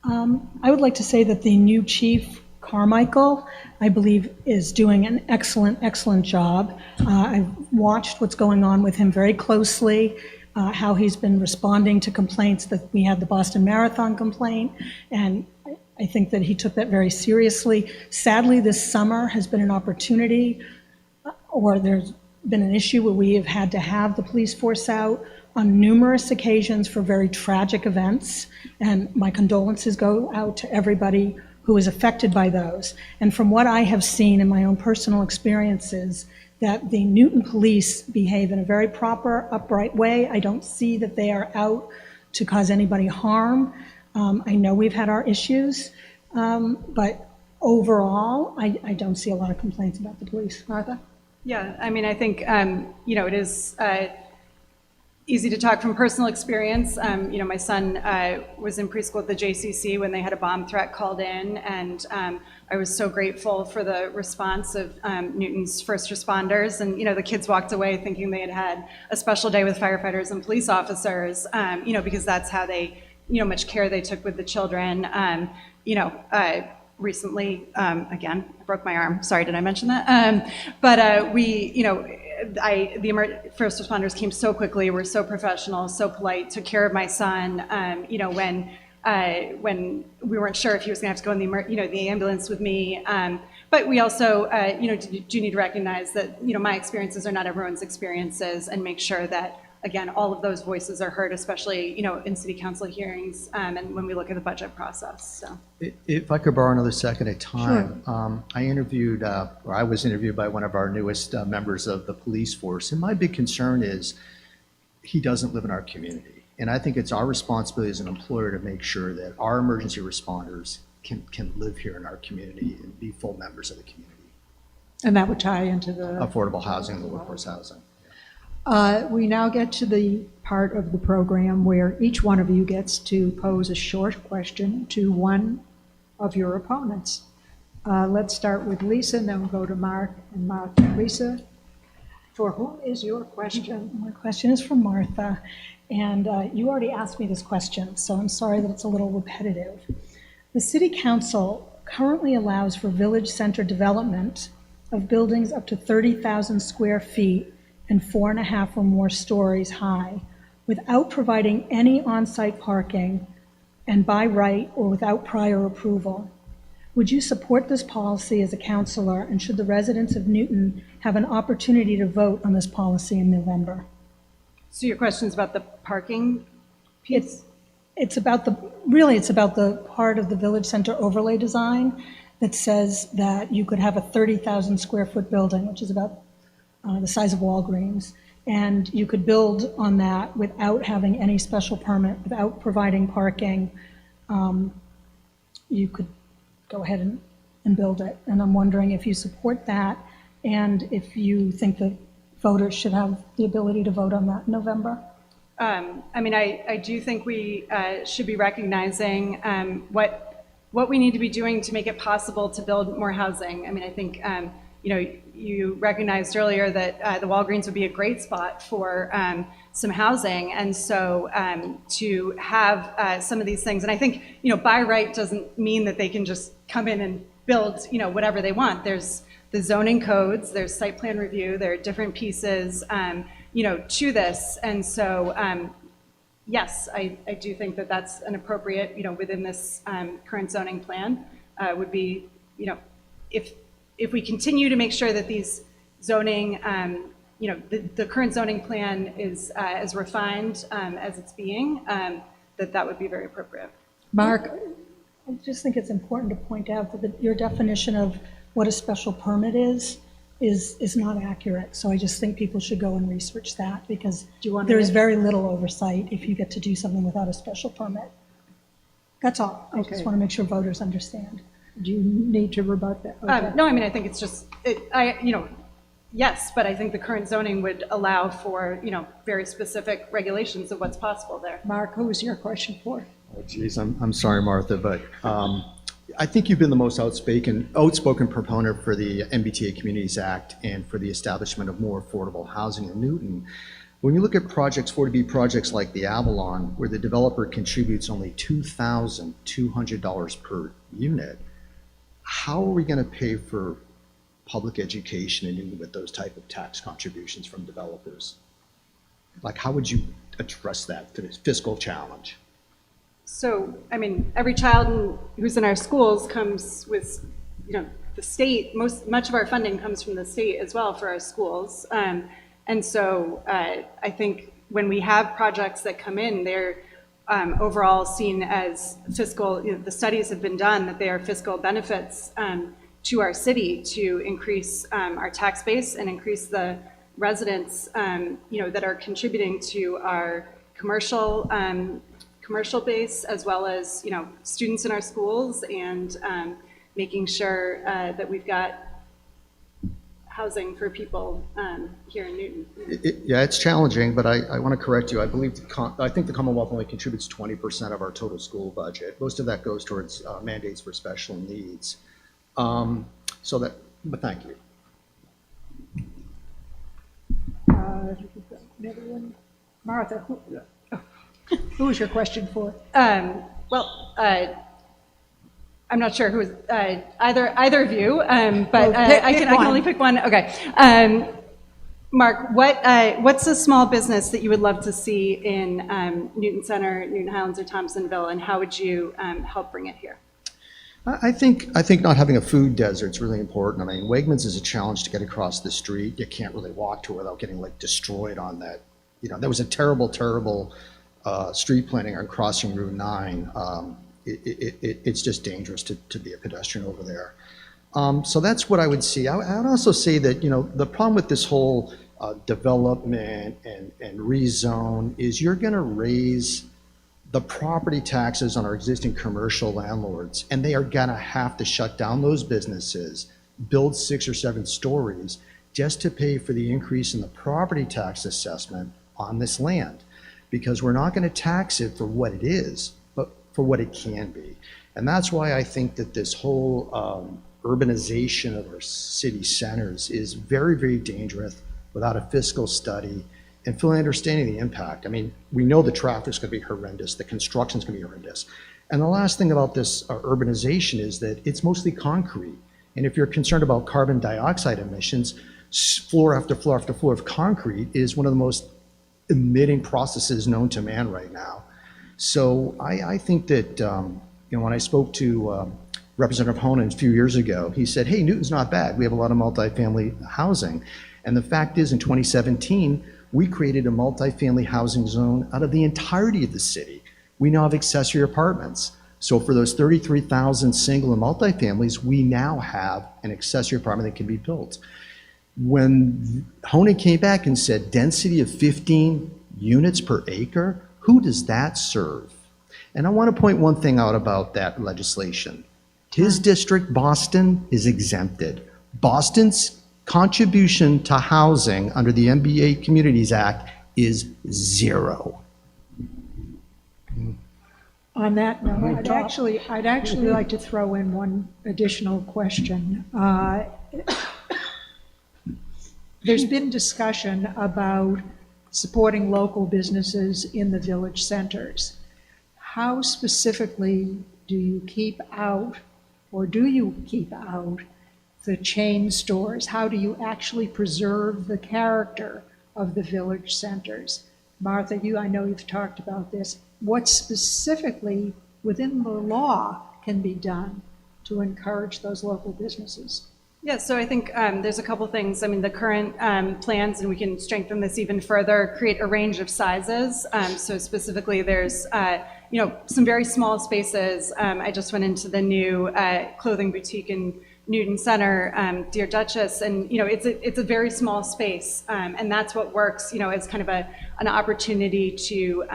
I would like to say that the new chief, Carmichael, I believe is doing an excellent job. I've watched what's going on with him very closely, how he's been responding to complaints that we had the Boston Marathon complaint, and I think that he took that very seriously. Sadly, this summer has been an opportunity, or there's been an issue where we have had to have the police force out on numerous occasions for very tragic events, and my condolences go out to everybody who is affected by those. And from what I have seen in my own personal experiences, that the Newton police behave in a very proper, upright way. I don't see that they are out to cause anybody harm. I know we've had our issues, but overall, I don't see a lot of complaints about the police. Martha? Yeah, I mean, I think, you know, it is easy to talk from personal experience. You know, my son was in preschool at the JCC when they had a bomb threat called in, and I was so grateful for the response of Newton's first responders. And, you know, the kids walked away thinking they had had a special day with firefighters and police officers, you know, because that's how they, you know, much care they took with the children. You know, recently, again, I broke my arm. Sorry, did I mention that? But we, you know, the first responders came so quickly, were so professional, so polite, took care of my son. You know, when we weren't sure if he was going to have to go in the ambulance with me. But we also, you know, do need to recognize that, you know, my experiences are not everyone's experiences, and make sure that, again, all of those voices are heard, especially, you know, in city council hearings, and when we look at the budget process. So, if I could borrow another second at time, sure. I was interviewed by one of our newest members of the police force, and my big concern is he doesn't live in our community. And I think it's our responsibility as an employer to make sure that our emergency responders can live here in our community and be full members of the community. And that would tie into the affordable housing and the workforce housing. We now get to the part of the program where each one of you gets to pose a short question to one of your opponents. Let's start with Lisa, and then we'll go to Mark and Mark. Lisa, for whom is your question? My question is from Martha, and you already asked me this question, so I'm sorry that it's a little repetitive. The City Council currently allows for village center development of buildings up to 30,000 square feet and 4.5 or more stories high, without providing any on-site parking and by right or without prior approval. Would you support this policy as a councilor, and should the residents of Newton have an opportunity to vote on this policy in November? So your question is about the parking piece? It's about the part of the village center overlay design that says that you could have a 30,000 square foot building, which is about the size of Walgreens, and you could build on that without having any special permit, without providing parking, you could go ahead and build it. And I'm wondering if you support that and if you think that voters should have the ability to vote on that in November. I mean, I do think we should be recognizing what we need to be doing to make it possible to build more housing. I mean, I think, you recognized earlier that the Walgreens would be a great spot for some housing. And so to have some of these things, and I think, by right doesn't mean that they can just come in and build, whatever they want. There's the zoning codes, there's site plan review, there are different pieces, to this. And so, yes, I do think that that's an appropriate, within this current zoning plan, would be, if we continue to make sure that these zoning, the current zoning plan is as refined as it's being, that would be very appropriate. Mark? I just think it's important to point out that your definition of what a special permit is not accurate. So I just think people should go and research that, because there is very little oversight if you get to do something without a special permit. That's all. I just want to make sure voters understand. Do you need to rebut that? Okay. No, I mean, I think it's just, yes, but I think the current zoning would allow for, very specific regulations of what's possible there. Mark, who was your question for? Oh, geez, I'm sorry, Martha, but I think you've been the most outspoken proponent for the MBTA Communities Act and for the establishment of more affordable housing in Newton. When you look at projects, 40B projects like the Avalon, where the developer contributes only $2,200 per unit, how are we going to pay for public education in Newton with those type of tax contributions from developers? Like, how would you address that fiscal challenge? So, I mean, every child who's in our schools comes with, the state, much of our funding comes from the state as well for our schools. And so I think when we have projects that come in, they're overall seen as fiscal, the studies have been done that they are fiscal benefits to our city to increase our tax base and increase the residents, that are contributing to our commercial base, as well as, students in our schools, and making sure that we've got housing for people here in Newton. Yeah, it's challenging, but I want to correct you. I think the Commonwealth only contributes 20% of our total school budget. Most of that goes towards mandates for special needs. But thank you. Martha, who was your question for? I'm not sure who either of you, but I can only pick one. Okay. Mark, what's a small business that you would love to see in Newton Center, Newton Highlands, or Thompsonville, and how would you help bring it here? I think not having a food desert is really important. I mean, Wegmans is a challenge to get across the street. You can't really walk to it without getting destroyed on that. There was a terrible street planning on crossing Route 9. It's just dangerous to be a pedestrian over there. So that's what I would see. I would also say that, the problem with this whole development and rezone is you're going to raise the property taxes on our existing commercial landlords, and they are going to have to shut down those businesses, build 6 or 7 stories just to pay for the increase in the property tax assessment on this land, because we're not going to tax it for what it is, but for what it can be. And that's why I think that this whole urbanization of our city centers is very, very dangerous without a fiscal study and fully understanding the impact. I mean, we know the traffic's going to be horrendous, the construction's going to be horrendous. And the last thing about this urbanization is that it's mostly concrete. And if you're concerned about carbon dioxide emissions, floor after floor after floor of concrete is one of the most emitting processes known to man right now. So I think that, when I spoke to Representative Honan a few years ago, he said, hey, Newton's not bad. We have a lot of multifamily housing. And the fact is, in 2017, we created a multifamily housing zone out of the entirety of the city. We now have accessory apartments. So for those 33,000 single and multifamilies, we now have an accessory apartment that can be built. When Honan came back and said density of 15 units per acre, who does that serve? And I want to point one thing out about that legislation. His district, Boston, is exempted. Boston's contribution to housing under the MBA Communities Act is 0. On that note, I'd actually like to throw in one additional question. There's been discussion about supporting local businesses in the village centers. How specifically do you keep out the chain stores? How do you actually preserve the character of the village centers? Martha, I know you've talked about this. What specifically within the law can be done to encourage those local businesses? Yeah, so I think there's a couple things. I mean, the current plans, and we can strengthen this even further, create a range of sizes. So specifically, there's some very small spaces. I just went into the new clothing boutique in Newton Center, Dear Duchess, and it's a very small space, and that's what works. As kind of an opportunity to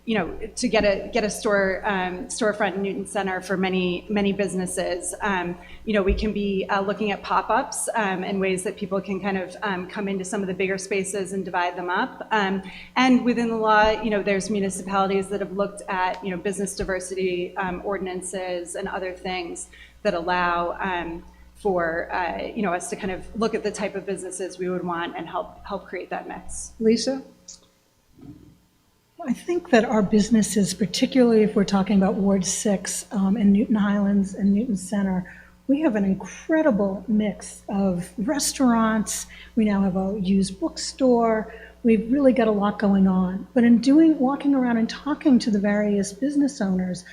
to get a storefront in Newton Center for many businesses. We can be looking at pop-ups and ways that people can kind of come into some of the bigger spaces and divide them up. And within the law, there's municipalities that have looked at business diversity ordinances and other things that allow for us to kind of look at the type of businesses we would want and help create that mix. Lisa? I think that our businesses, particularly if we're talking about Ward 6 and Newton Highlands and Newton Center, we have an incredible mix of restaurants. We now have a used bookstore. We've really got a lot going on. But in walking around and talking to the various business owners,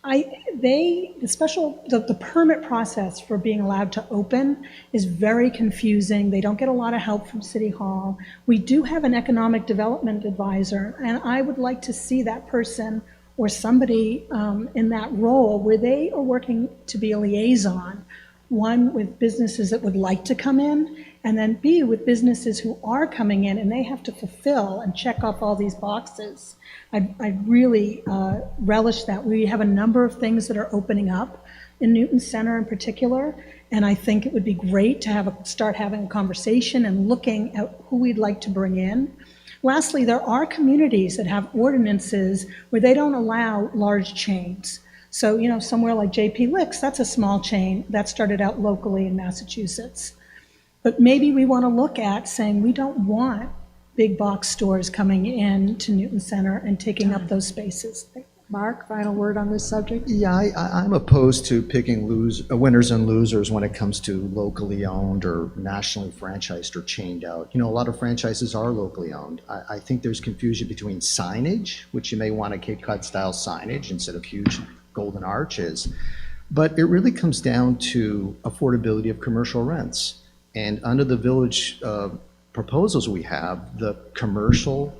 the permit process for being allowed to open is very confusing. They don't get a lot of help from City Hall. We do have an economic development advisor, and I would like to see that person or somebody in that role where they are working to be a liaison, one with businesses that would like to come in, and then B, with businesses who are coming in and they have to fulfill and check off all these boxes. I really relish that. We have a number of things that are opening up in Newton Center in particular, and I think it would be great to start having a conversation and looking at who we'd like to bring in. Lastly, there are communities that have ordinances where they don't allow large chains. So, somewhere like JP Licks, that's a small chain that started out locally in Massachusetts. But maybe we want to look at saying we don't want big box stores coming in to Newton Center and taking up those spaces. Mark, final word on this subject? Yeah, I'm opposed to picking winners and losers when it comes to locally owned or nationally franchised or chained out. A lot of franchises are locally owned. I think there's confusion between signage, which you may want a Cape Cod style signage instead of huge golden arches. But it really comes down to affordability of commercial rents. And under the village proposals we have, the commercial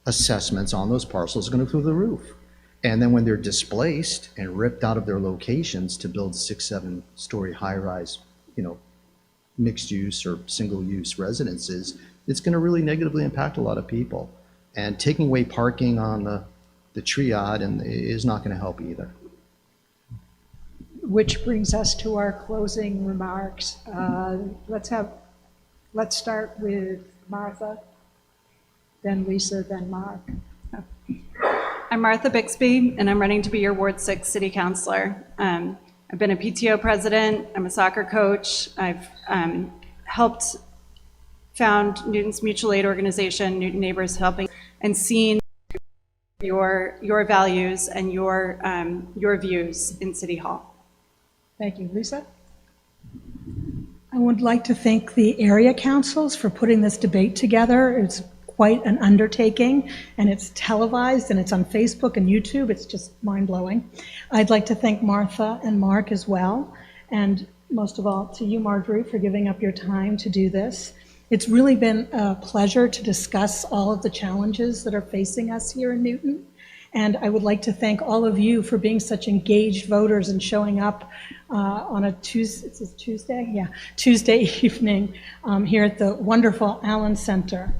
assessments on those parcels are going to go through the roof. And then when they're displaced and ripped out of their locations to build 6-7 story high-rise, mixed use or single use residences, it's going to really negatively impact a lot of people. And taking away parking on the triad is not going to help either. Which brings us to our closing remarks. Let's start with Martha, then Lisa, then Mark. I'm Martha Bixby, and I'm running to be your Ward 6 City Councilor. I've been a PTO president, I'm a soccer coach, I've helped found Newton's mutual aid organization, Newton Neighbors Helping, and seen your values and your views in City Hall. Thank you. Lisa? I would like to thank the area councils for putting this debate together. It's quite an undertaking, and it's televised, and it's on Facebook and YouTube. It's just mind-blowing. I'd like to thank Martha and Mark as well, and most of all to you, Marjorie, for giving up your time to do this. It's really been a pleasure to discuss all of the challenges that are facing us here in Newton. And I would like to thank all of you for being such engaged voters and showing up on a Tuesday evening here at the wonderful Allen Center.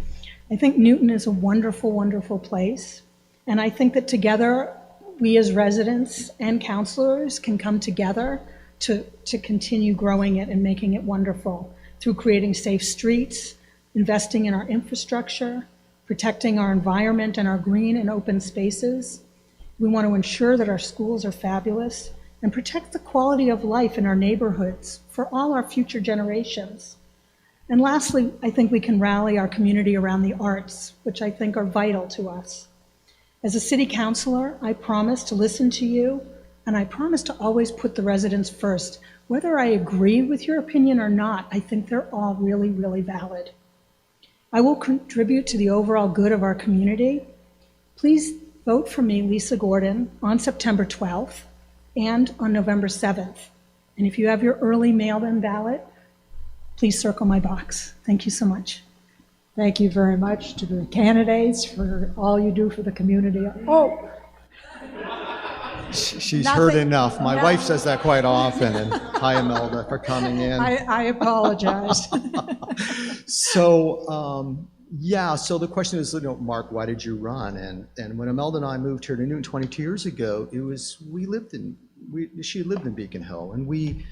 I think Newton is a wonderful, wonderful place. And I think that together we as residents and counselors can come together to continue growing it and making it wonderful through creating safe streets, investing in our infrastructure, protecting our environment and our green and open spaces. We want to ensure that our schools are fabulous and protect the quality of life in our neighborhoods for all our future generations. And lastly, I think we can rally our community around the arts, which I think are vital to us. As a city councilor, I promise to listen to you, and I promise to always put the residents first. Whether I agree with your opinion or not, I think they're all really, really valid. I will contribute to the overall good of our community. Please vote for me, Lisa Gordon, on September 12th and on November 7th. And if you have your early mail-in ballot, please circle my box. Thank you so much. Thank you very much to the candidates for all you do for the community. Oh, She's Nothing- heard enough. My no. wife says that quite often, and hi, Imelda, for coming in. I apologize. So, so the question is, Mark, why did you run? And when Imelda and I moved here to Newton 22 years ago, she lived in Beacon Hill, and we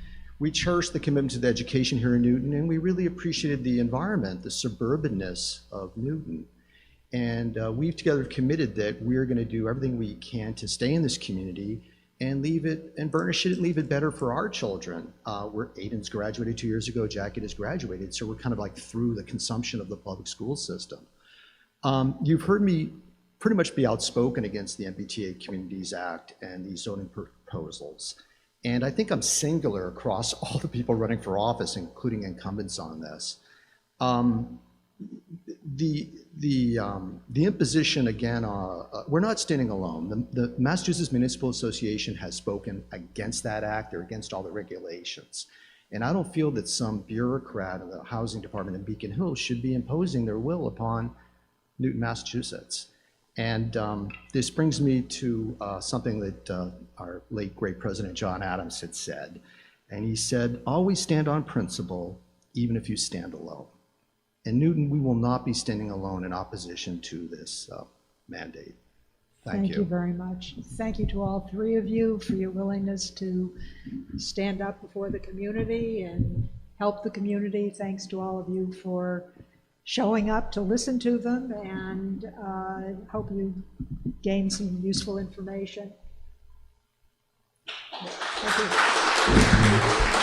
cherished the commitment to the education here in Newton, and we really appreciated the environment, the suburbanness of Newton. And we've together committed that we're going to do everything we can to stay in this community and leave it and burnish it and leave it better for our children. Aiden's graduated 2 years ago, Jackie has graduated, so we're kind of like through the consumption of the public school system. You've heard me pretty much be outspoken against the MBTA Communities Act and these zoning proposals. And I think I'm singular across all the people running for office, including incumbents on this. The imposition, again, we're not standing alone. The Massachusetts Municipal Association has spoken against that act or against all the regulations. And I don't feel that some bureaucrat of the housing department in Beacon Hill should be imposing their will upon Newton, Massachusetts. And this brings me to something that our late great President John Adams had said. And he said, always stand on principle, even if you stand alone. In Newton, we will not be standing alone in opposition to this mandate. Thank you. Thank you very much. Thank you to all three of you for your willingness to stand up before the community and help the community. Thanks to all of you for showing up to listen to them, and hope you gain some useful information. Thank you.